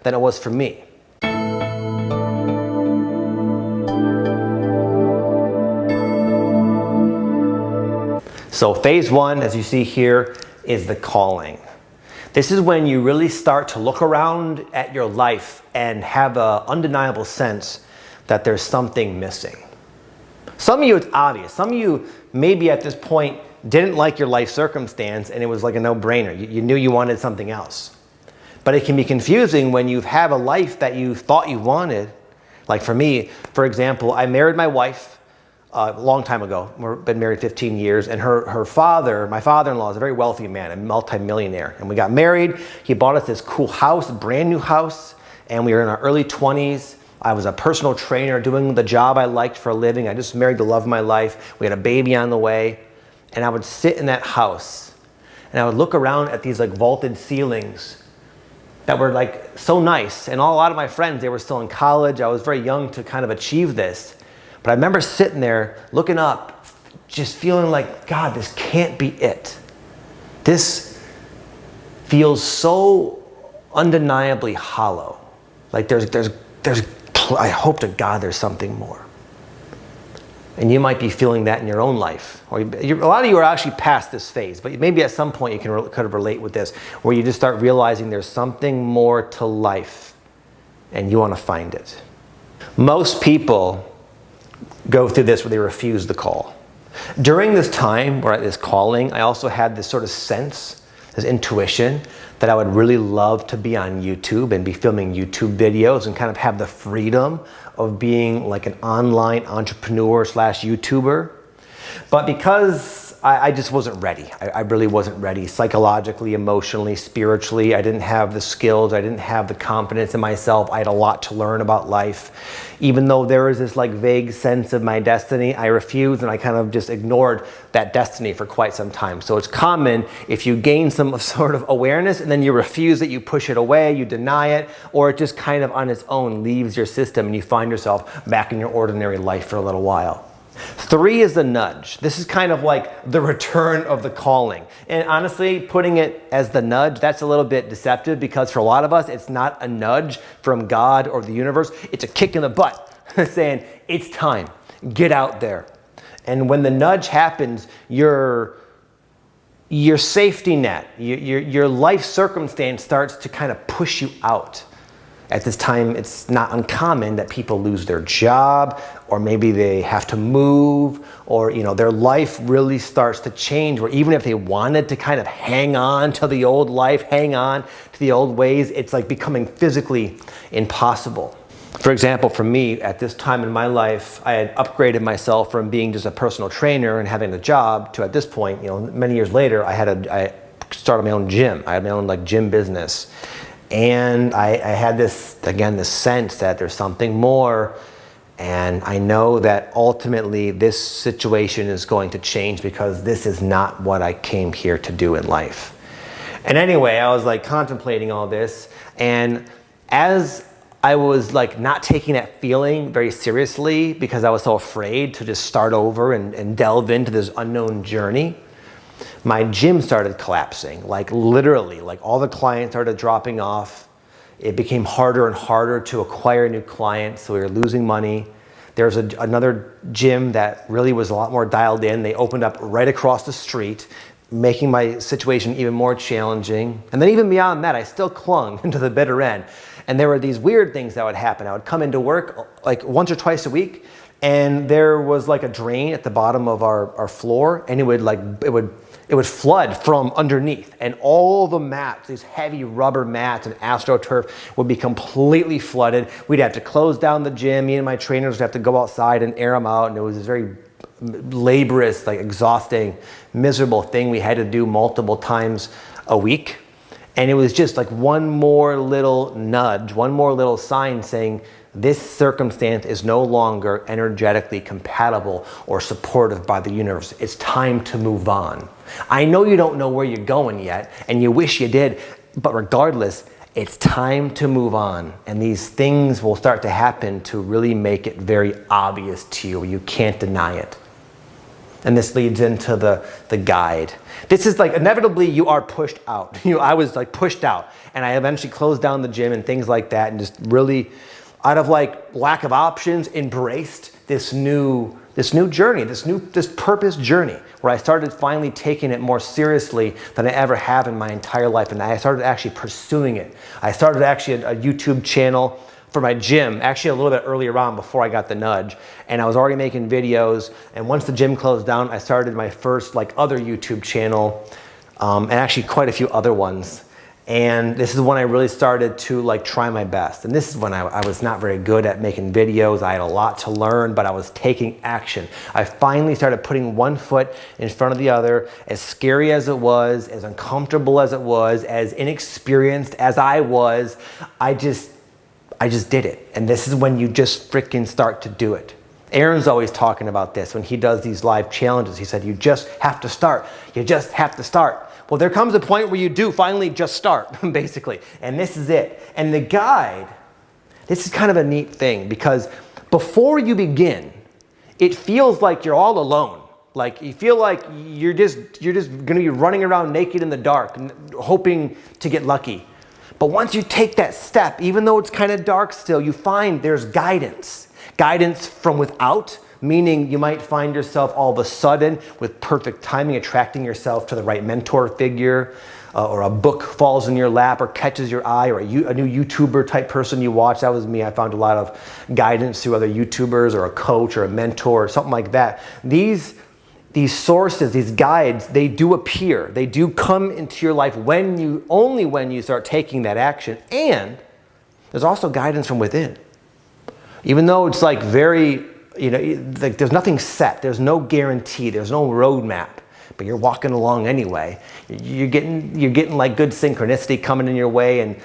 than it was for me. So phase one, as you see here, is the calling. This is when you really start to look around at your life and have an undeniable sense that there's something missing. Some of you, it's obvious. Some of you, maybe at this point, didn't like your life circumstance and it was like a no-brainer. You knew you wanted something else. But it can be confusing when you have a life that you thought you wanted. Like for me, for example, I married my wife a long time ago. We've been married 15 years, and her father, my father-in-law, is a very wealthy man, a multi-millionaire. And we got married. He bought us this cool house, a brand new house, and we were in our early 20s. I was a personal trainer doing the job I liked for a living. I just married the love of my life. We had a baby on the way, and I would sit in that house, and I would look around at these like vaulted ceilings that were like so nice. And a lot of my friends, they were still in college. I was very young to kind of achieve this. But I remember sitting there, looking up, just feeling like, God, this can't be it. This feels so undeniably hollow. Like I hope to God there's something more. And you might be feeling that in your own life. Or a lot of you are actually past this phase, but maybe at some point you could relate with this, where you just start realizing there's something more to life and you want to find it. Most people go through this where they refuse the call. During this time, or this calling, I also had this sort of sense, this intuition, that I would really love to be on YouTube and be filming YouTube videos and kind of have the freedom of being like an online entrepreneur / YouTuber. But because I just wasn't ready. I really wasn't ready psychologically, emotionally, spiritually. I didn't have the skills. I didn't have the confidence in myself. I had a lot to learn about life. Even though there was this like vague sense of my destiny, I refused and I kind of just ignored that destiny for quite some time. So it's common if you gain some sort of awareness and then you refuse it, you push it away, you deny it, or it just kind of on its own leaves your system and you find yourself back in your ordinary life for a little while. 3 is the nudge. This is kind of like the return of the calling. And honestly, putting it as the nudge, that's a little bit deceptive because for a lot of us, it's not a nudge from God or the universe. It's a kick in the butt saying, it's time, get out there. And when the nudge happens, your safety net, your life circumstance starts to kind of push you out. At this time, it's not uncommon that people lose their job, or maybe they have to move, or their life really starts to change, where even if they wanted to kind of hang on to the old life, hang on to the old ways, it's like becoming physically impossible. For example, for me, at this time in my life, I had upgraded myself from being just a personal trainer and having a job to, at this point, many years later, I started my own gym. I had my own like gym business. And I had this sense that there's something more. And I know that ultimately this situation is going to change because this is not what I came here to do in life. And anyway, I was like contemplating all this. And as I was like not taking that feeling very seriously because I was so afraid to just start over and delve into this unknown journey, my gym started collapsing, like literally, like all the clients started dropping off. It became harder and harder to acquire new clients, so we were losing money. There was another gym that really was a lot more dialed in. They opened up right across the street, making my situation even more challenging. And then even beyond that, I still clung to the bitter end. And there were these weird things that would happen. I would come into work like once or twice a week, and there was like a drain at the bottom of our floor, and it would flood from underneath, and all the mats, these heavy rubber mats and AstroTurf, would be completely flooded. We'd have to close down the gym. Me and my trainers would have to go outside and air them out, and it was this very laborious, like exhausting, miserable thing we had to do multiple times a week. And it was just like one more little nudge, one more little sign saying, this circumstance is no longer energetically compatible or supportive by the universe. It's time to move on. I know you don't know where you're going yet, and you wish you did, but regardless, it's time to move on. And these things will start to happen to really make it very obvious to you. You can't deny it. And this leads into the guide. This is like, inevitably you are pushed out. I was like pushed out, and I eventually closed down the gym and things like that, and just really, out of like lack of options, embraced this new journey, this purpose journey, where I started finally taking it more seriously than I ever have in my entire life. And I started actually pursuing it. I started actually a YouTube channel for my gym, actually a little bit earlier on before I got the nudge. And I was already making videos. And once the gym closed down, I started my first like other YouTube channel, and actually quite a few other ones. And this is when I really started to like try my best. And this is when I was not very good at making videos. I had a lot to learn, but I was taking action. I finally started putting one foot in front of the other. As scary as it was, as uncomfortable as it was, as inexperienced as I was, I just did it. And this is when you just freaking start to do it. Aaron's always talking about this when he does these live challenges. He said, you just have to start. You just have to start. Well, there comes a point where you do finally just start, basically. And this is it. And the guide, this is kind of a neat thing, because before you begin, it feels like you're all alone. Like you feel like you're just going to be running around naked in the dark, hoping to get lucky. But once you take that step, even though it's kind of dark still, you find there's guidance. Guidance from without, meaning you might find yourself all of a sudden with perfect timing attracting yourself to the right mentor figure, or a book falls in your lap or catches your eye, or a new YouTuber type person you watch. That was me. I found a lot of guidance through other YouTubers, or a coach or a mentor or something like that. These sources, these guides, they do appear. They do come into your life only when you start taking that action. And there's also guidance from within. Even though it's like very, like there's nothing set, there's no guarantee, there's no roadmap, but you're walking along anyway. You're getting like good synchronicity coming in your way, and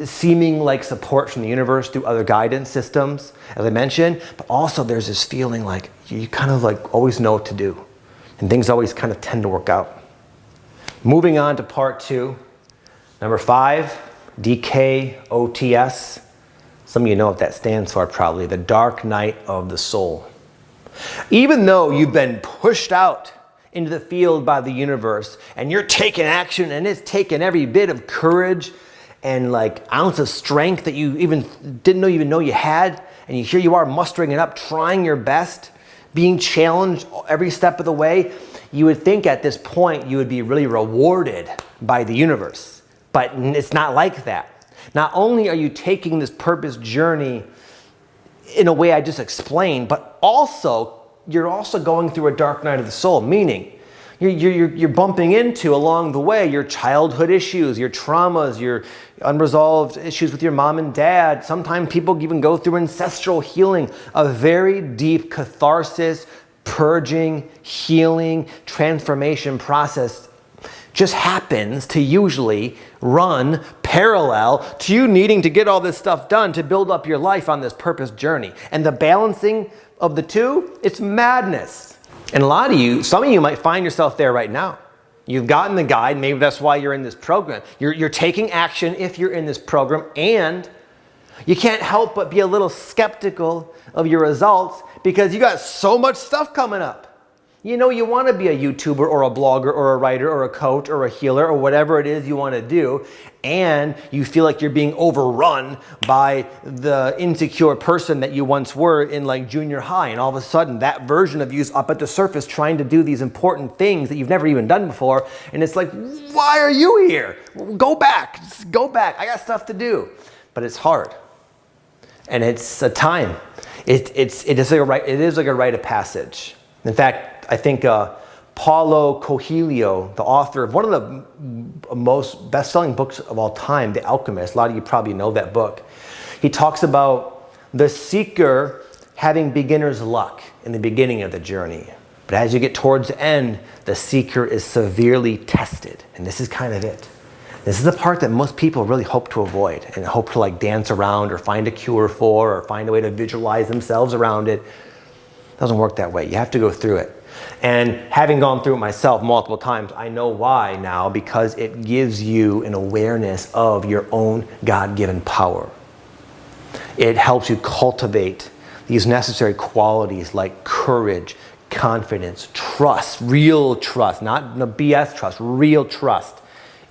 seeming like support from the universe through other guidance systems, as I mentioned. But also there's this feeling like you kind of like always know what to do, and things always kind of tend to work out. Moving on to part 2, number 5, DKOTS. Some of you know what that stands for probably, the dark night of the soul. Even though you've been pushed out into the field by the universe, and you're taking action, and it's taken every bit of courage and like ounce of strength that you didn't even know you had, and here you are mustering it up, trying your best, being challenged every step of the way, you would think at this point you would be really rewarded by the universe. But it's not like that. Not only are you taking this purpose journey in a way I just explained, but you're also going through a dark night of the soul, meaning you're bumping into along the way your childhood issues, your traumas, your unresolved issues with your mom and dad. Sometimes people even go through ancestral healing, a very deep catharsis, purging, healing, transformation process just happens to usually run parallel to you needing to get all this stuff done to build up your life on this purpose journey. And the balancing of the two, it's madness. And some of you might find yourself there right now. You've gotten the guide, maybe that's why you're in this program. You're taking action if you're in this program, and you can't help but be a little skeptical of your results because you got so much stuff coming up. You want to be a YouTuber or a blogger or a writer or a coach or a healer or whatever it is you want to do, and you feel like you're being overrun by the insecure person that you once were in like junior high, and all of a sudden that version of you is up at the surface trying to do these important things that you've never even done before, and it's like, why are you here? Go back. I got stuff to do. But it's hard. And it's a time. It is like a rite of passage. In fact, I think Paulo Coelho, the author of one of the most best-selling books of all time, The Alchemist, a lot of you probably know that book. He talks about the seeker having beginner's luck in the beginning of the journey. But as you get towards the end, the seeker is severely tested. And this is kind of it. This is the part that most people really hope to avoid and hope to like dance around or find a cure for or find a way to visualize themselves around it. It doesn't work that way. You have to go through it. And having gone through it myself multiple times, I know why now, because it gives you an awareness of your own God-given power. It helps you cultivate these necessary qualities like courage, confidence, trust, real trust, not the BS trust, real trust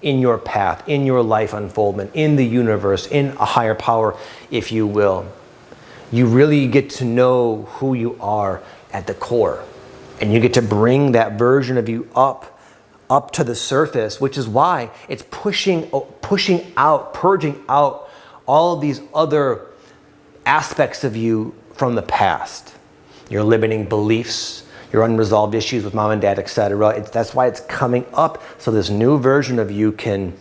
in your path, in your life unfoldment, in the universe, in a higher power, if you will. You really get to know who you are at the core. And you get to bring that version of you up to the surface, which is why it's pushing out, purging out all of these other aspects of you from the past. Your limiting beliefs, your unresolved issues with mom and dad, etc. That's why it's coming up, so this new version of you can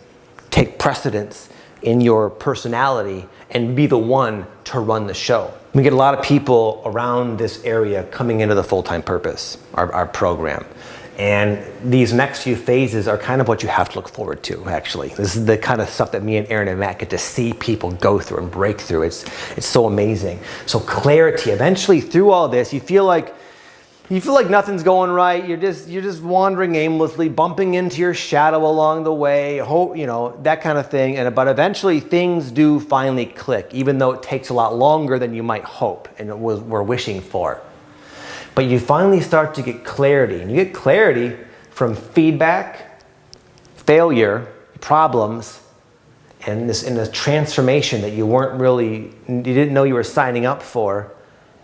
take precedence in your personality and be the one to run the show. We get a lot of people around this area coming into the Full-Time Purpose, our program. And these next few phases are kind of what you have to look forward to, actually. This is the kind of stuff that me and Aaron and Matt get to see people go through and break through. It's so amazing. So clarity, eventually through all this, you feel like nothing's going right. You're just wandering aimlessly, bumping into your shadow along the way, that kind of thing. But eventually things do finally click, even though it takes a lot longer than you might hope and we're wishing for. But you finally start to get clarity, and you get clarity from feedback, failure, problems, and this transformation that you didn't know you were signing up for,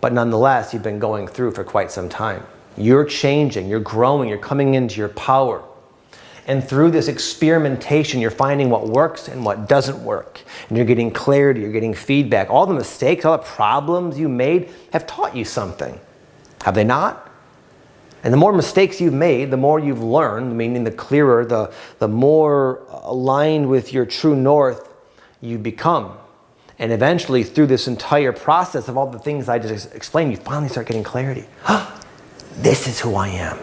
but nonetheless you've been going through for quite some time. You're changing, you're growing, you're coming into your power. And through this experimentation, you're finding what works and what doesn't work. And you're getting clarity, you're getting feedback. All the mistakes, all the problems you made have taught you something. Have they not? And the more mistakes you've made, the more you've learned, meaning the clearer, the more aligned with your true north you become. And eventually, through this entire process of all the things I just explained, you finally start getting clarity. This is who I am.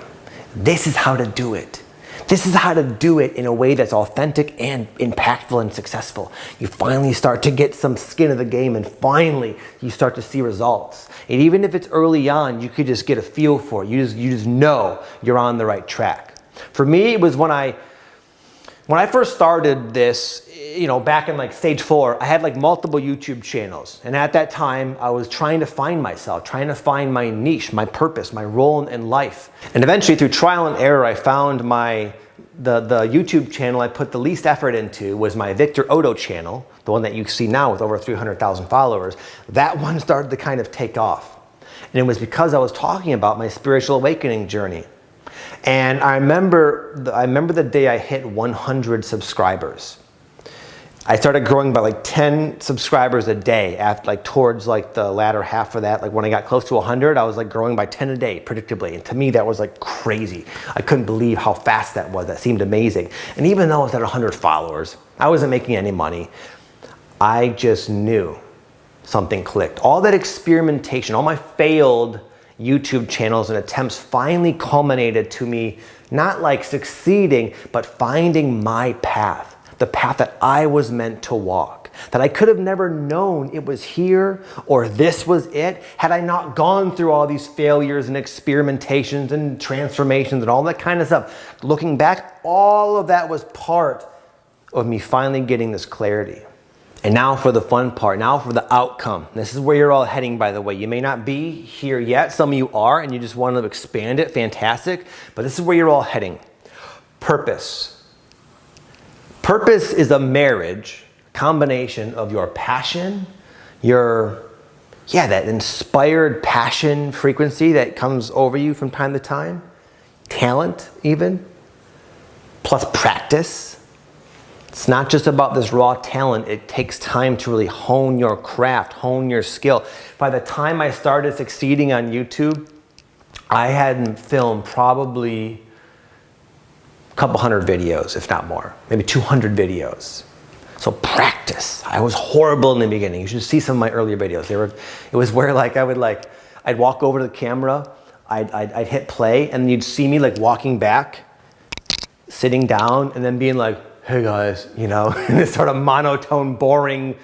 This is how to do it. This is how to do it in a way that's authentic and impactful and successful. You finally start to get some skin of the game, and finally you start to see results. And even if it's early on, you could just get a feel for it. You just know you're on the right track. For me, it was when I first started this, back in stage 4, I had multiple YouTube channels. And at that time, I was trying to find myself, trying to find my niche, my purpose, my role in life. And eventually, through trial and error, I found the YouTube channel I put the least effort into was my Victor Odo channel, the one that you see now with over 300,000 followers. That one started to kind of take off. And it was because I was talking about my spiritual awakening journey. And I remember the day I hit 100 subscribers. I started growing by 10 subscribers a day after towards the latter half of that. When I got close to 100, I was growing by 10 a day predictably. And to me, that was crazy. I couldn't believe how fast that was. That seemed amazing. And even though I was at 100 followers, I wasn't making any money. I just knew something clicked. All that experimentation, all my failed YouTube channels and attempts finally culminated to me not succeeding, but finding my path. The path that I was meant to walk, that I could have never known it was here or this was it had I not gone through all these failures and experimentations and transformations and all that kind of stuff. Looking back, all of that was part of me finally getting this clarity. And now for the fun part, now for the outcome. This is where you're all heading, by the way. You may not be here yet. Some of you are, and you just want to expand it. Fantastic. But this is where you're all heading. Purpose. Purpose is a marriage, combination of your passion, that inspired passion frequency that comes over you from time to time, talent even, plus practice. It's not just about this raw talent. It takes time to really hone your craft, hone your skill. By the time I started succeeding on YouTube, I hadn't filmed probably a couple hundred videos, if not more, maybe 200 videos. So practice. I was horrible in the beginning. You should see some of my earlier videos. It was where I'd walk over to the camera, I'd hit play, and you'd see me walking back, sitting down, and then being hey guys, in this sort of monotone, boring,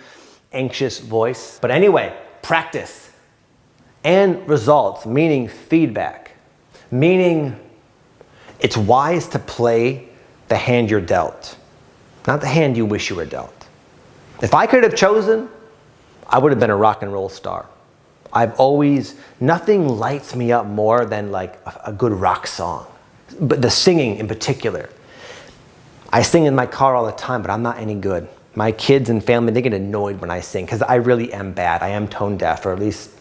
anxious voice. But anyway, practice and results, meaning feedback, meaning it's wise to play the hand you're dealt, not the hand you wish you were dealt. If I could have chosen, I would have been a rock and roll star. Nothing lights me up more than like a good rock song, but the singing in particular. I sing in my car all the time, but I'm not any good. My kids and family, they get annoyed when I sing because I really am bad. I am tone deaf, or at least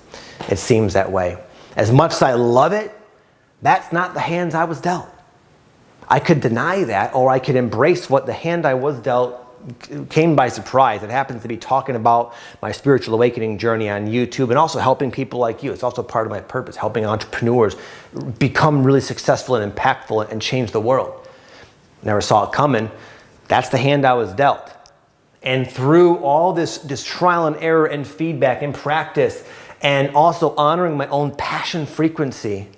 it seems that way. As much as I love it, that's not the hands I was dealt. I could deny that, or I could embrace what the hand I was dealt came by surprise. It happens to be talking about my spiritual awakening journey on YouTube and also helping people like you. It's also part of my purpose, helping entrepreneurs become really successful and impactful and change the world. Never saw it coming. That's the hand I was dealt. And through all this trial and error and feedback and practice, and also honoring my own passion frequency,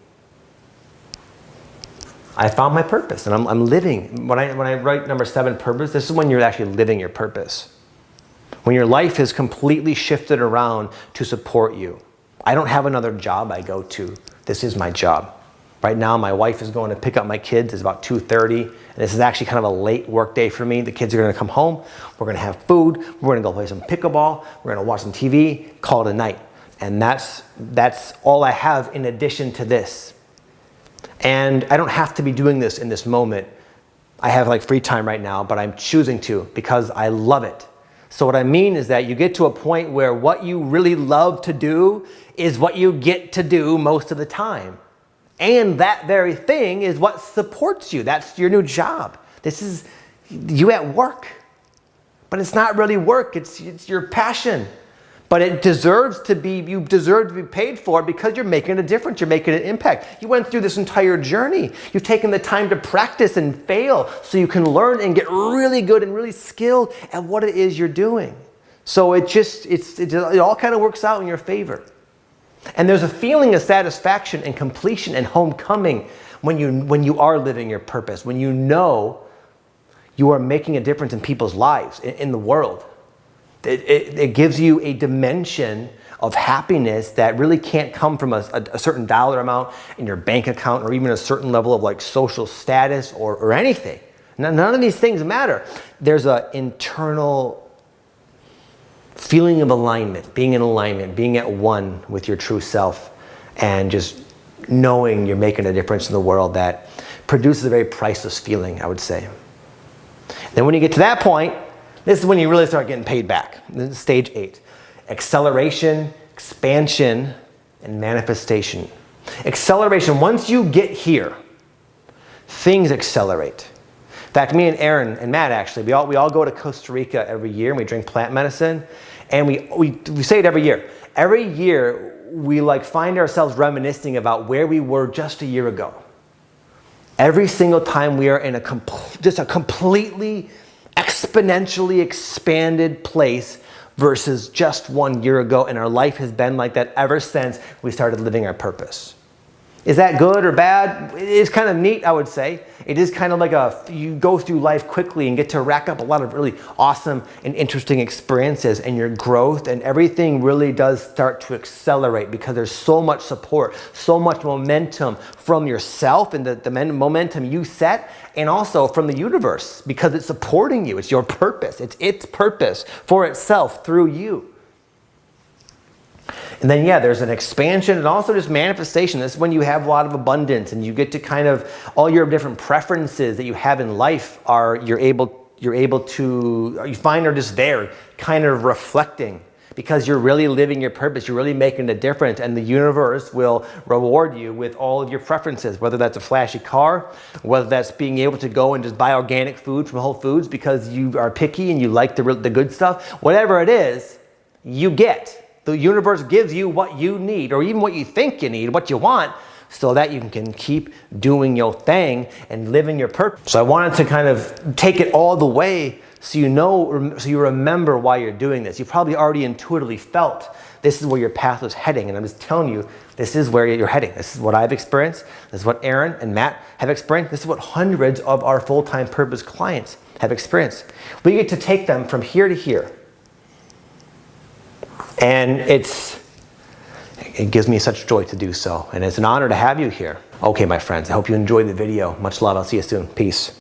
I found my purpose, and I'm living. When I write number 7, purpose, this is when you're actually living your purpose. When your life is completely shifted around to support you. I don't have another job I go to. This is my job. Right now, my wife is going to pick up my kids. It's about 2:30, and this is actually kind of a late work day for me. The kids are going to come home. We're going to have food. We're going to go play some pickleball. We're going to watch some TV, call it a night. And that's all I have in addition to this. And I don't have to be doing this in this moment. I have like free time right now, but I'm choosing to because I love it. So what I mean is that you get to a point where what you really love to do is what you get to do most of the time. And that very thing is what supports you. That's your new job. This is you at work. But it's not really work, it's your passion. But you deserve to be paid for it because you're making a difference, you're making an impact. You went through this entire journey. You've taken the time to practice and fail so you can learn and get really good and really skilled at what it is you're doing. So it all kind of works out in your favor. And there's a feeling of satisfaction and completion and homecoming when you are living your purpose, when you know you are making a difference in people's lives, in the world. It gives you a dimension of happiness that really can't come from a certain dollar amount in your bank account or even a certain level of like social status or anything. None of these things matter. There's an internal feeling of alignment, being in alignment, being at one with your true self, and just knowing you're making a difference in the world that produces a very priceless feeling, I would say. Then when you get to that point, this is when you really start getting paid back. This is stage 8. Acceleration, expansion, and manifestation. Acceleration, once you get here, things accelerate. In fact, me and Aaron and Matt actually, we all go to Costa Rica every year and we drink plant medicine. And we say it every year. Every year, we like find ourselves reminiscing about where we were just a year ago. Every single time we are in a completely exponentially expanded place versus just 1 year ago, and our life has been like that ever since we started living our purpose. Is that good or bad? It is kind of neat, I would say. It is kind of like you go through life quickly and get to rack up a lot of really awesome and interesting experiences, and your growth and everything really does start to accelerate because there's so much support, so much momentum from yourself and the momentum you set, and also from the universe because it's supporting you. It's your purpose. It's its purpose for itself through you. And then, there's an expansion and also just manifestation. This is when you have a lot of abundance and you get to kind of, all your different preferences that you have in life you find are just there, kind of reflecting because you're really living your purpose. You're really making a difference, and the universe will reward you with all of your preferences, whether that's a flashy car, whether that's being able to go and just buy organic food from Whole Foods because you are picky and you like the good stuff. Whatever it is, you get. The universe gives you what you need, or even what you think you need, what you want, so that you can keep doing your thing and living your purpose. So I wanted to kind of take it all the way so you remember why you're doing this. You probably already intuitively felt this is where your path was heading, and I'm just telling you, this is where you're heading. This is what I've experienced. This is what Aaron and Matt have experienced. This is what hundreds of our full-time purpose clients have experienced. We get to take them from here to here. And it gives me such joy to do so. And it's an honor to have you here. Okay, my friends, I hope you enjoyed the video. Much love. I'll see you soon. Peace.